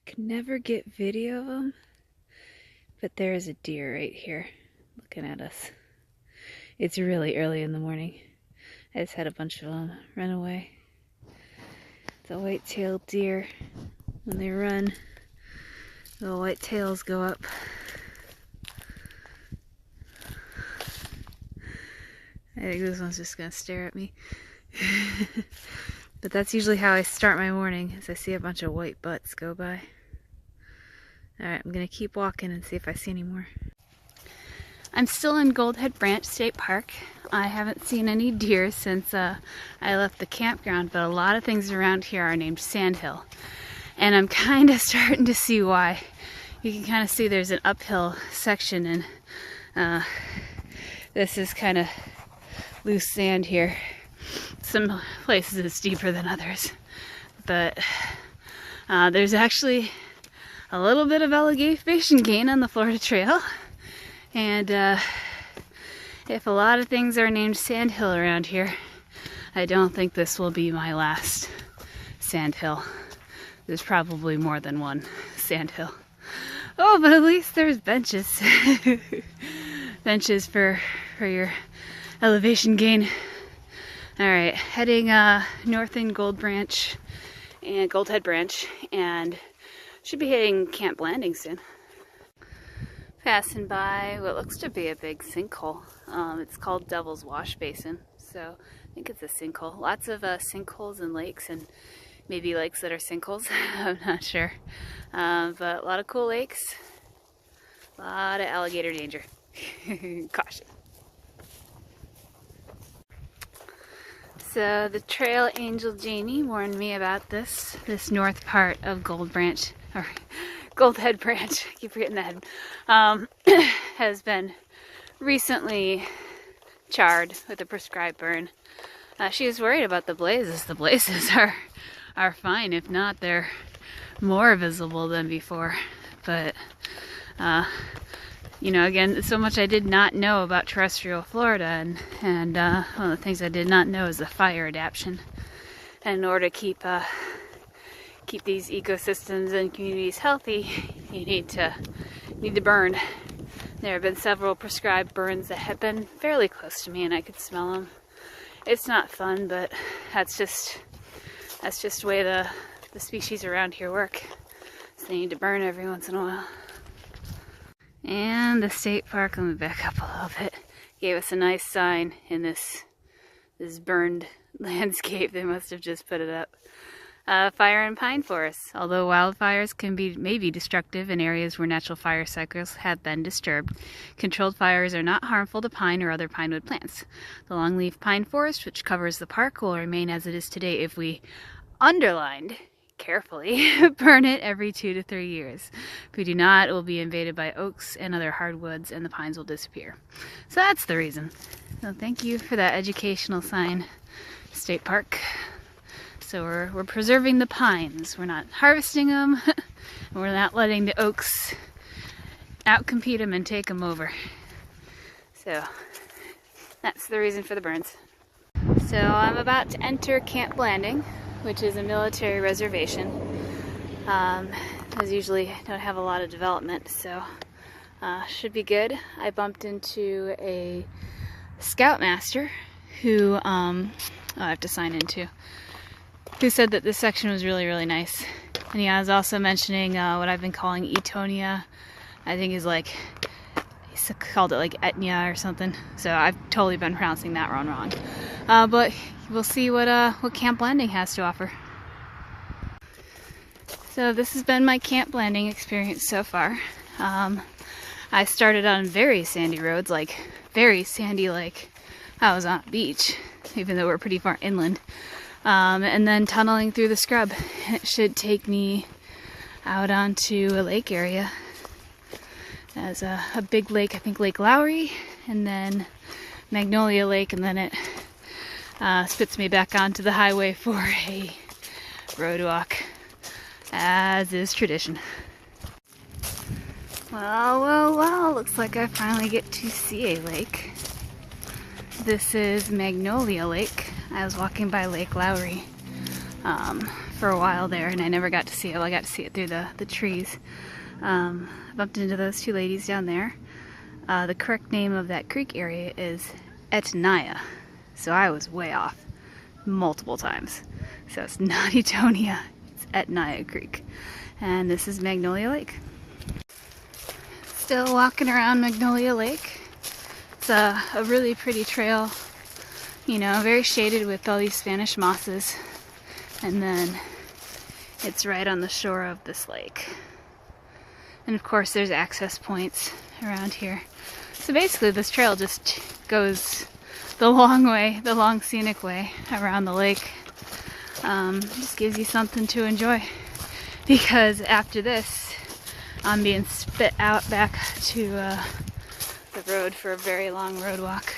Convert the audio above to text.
Could never get video of them, but there is a deer right here looking at us. It's really early in the morning. I just had a bunch of them run away. It's a white-tailed deer. When they run, the white tails go up. I think this one's just gonna stare at me. But that's usually how I start my morning, as I see a bunch of white butts go by. Alright, I'm gonna keep walking and see if I see any more. I'm still in Goldhead Branch State Park. I haven't seen any deer since I left the campground, but a lot of things around here are named Sandhill. And I'm kind of starting to see why. You can kind of see there's an uphill section, and this is kind of loose sand here. Some places it's deeper than others, but there's actually a little bit of elevation gain on the Florida Trail, and if a lot of things are named Sandhill around here, I don't think this will be my last Sandhill. There's probably more than one Sandhill. Oh, but at least there's benches. Benches for your elevation gain. Alright, heading north in Goldhead Branch, and should be hitting Camp Landing soon. Passing by what looks to be a big sinkhole. It's called Devil's Wash Basin, so I think it's a sinkhole. Lots of sinkholes and lakes, and maybe lakes that are sinkholes. I'm not sure. But a lot of cool lakes. A lot of alligator danger. Caution. So the trail angel Jamie warned me about this north part of Goldhead Branch. I keep forgetting that. Has been recently charred with a prescribed burn. She was worried about the blazes. The blazes are fine. If not, they're more visible than before. But you know, again, so much I did not know about terrestrial Florida, and one of the things I did not know is the fire adaptation. And in order to keep these ecosystems and communities healthy, you need to burn. There have been several prescribed burns that have been fairly close to me, and I could smell them. It's not fun, but that's just the way the species around here work. So they need to burn every once in a while. And the state park, let me back up a little bit, gave us a nice sign in this burned landscape. They must have just put it up. Fire and pine forests. Although wildfires can be maybe destructive in areas where natural fire cycles have been disturbed, controlled fires are not harmful to pine or other pinewood plants. The longleaf pine forest, which covers the park, will remain as it is today if we underlined carefully burn it every 2 to 3 years. If we do not, it will be invaded by oaks and other hardwoods, and the pines will disappear. So that's the reason. So thank you for that educational sign, State Park. So we're preserving the pines. We're not harvesting them. We're not letting the oaks outcompete them and take them over. So that's the reason for the burns. So I'm about to enter Camp Landing, which is a military reservation. Those usually don't have a lot of development, so should be good. I bumped into a scoutmaster who I have to sign into, who said that this section was really, really nice. And he was also mentioning what I've been calling Etonia. I think is like, he called it like Etnia or something. So I've totally been pronouncing that wrong. But we'll see what Camp Landing has to offer. So this has been my Camp Landing experience so far. I started on very sandy roads, like very sandy, like I was on a beach, even though we're pretty far inland. And then tunneling through the scrub. It should take me out onto a lake area. There's a big lake, I think Lake Lowry, and then Magnolia Lake, and then it spits me back onto the highway for a road walk, as is tradition. Well, looks like I finally get to see a lake. This is Magnolia Lake. I was walking by Lake Lowry for a while there, and I never got to see it. Well, I got to see it through the trees. Bumped into those two ladies down there. The correct name of that creek area is Etnia, so I was way off multiple times. So it's not Etonia, it's Etnia Creek. And this is Magnolia Lake. Still walking around Magnolia Lake. It's a really pretty trail, you know, very shaded with all these Spanish mosses. And then it's right on the shore of this lake. And of course there's access points around here. So basically this trail just goes the long way, the long scenic way around the lake. Just gives you something to enjoy. Because after this, I'm being spit out back to the road for a very long road walk.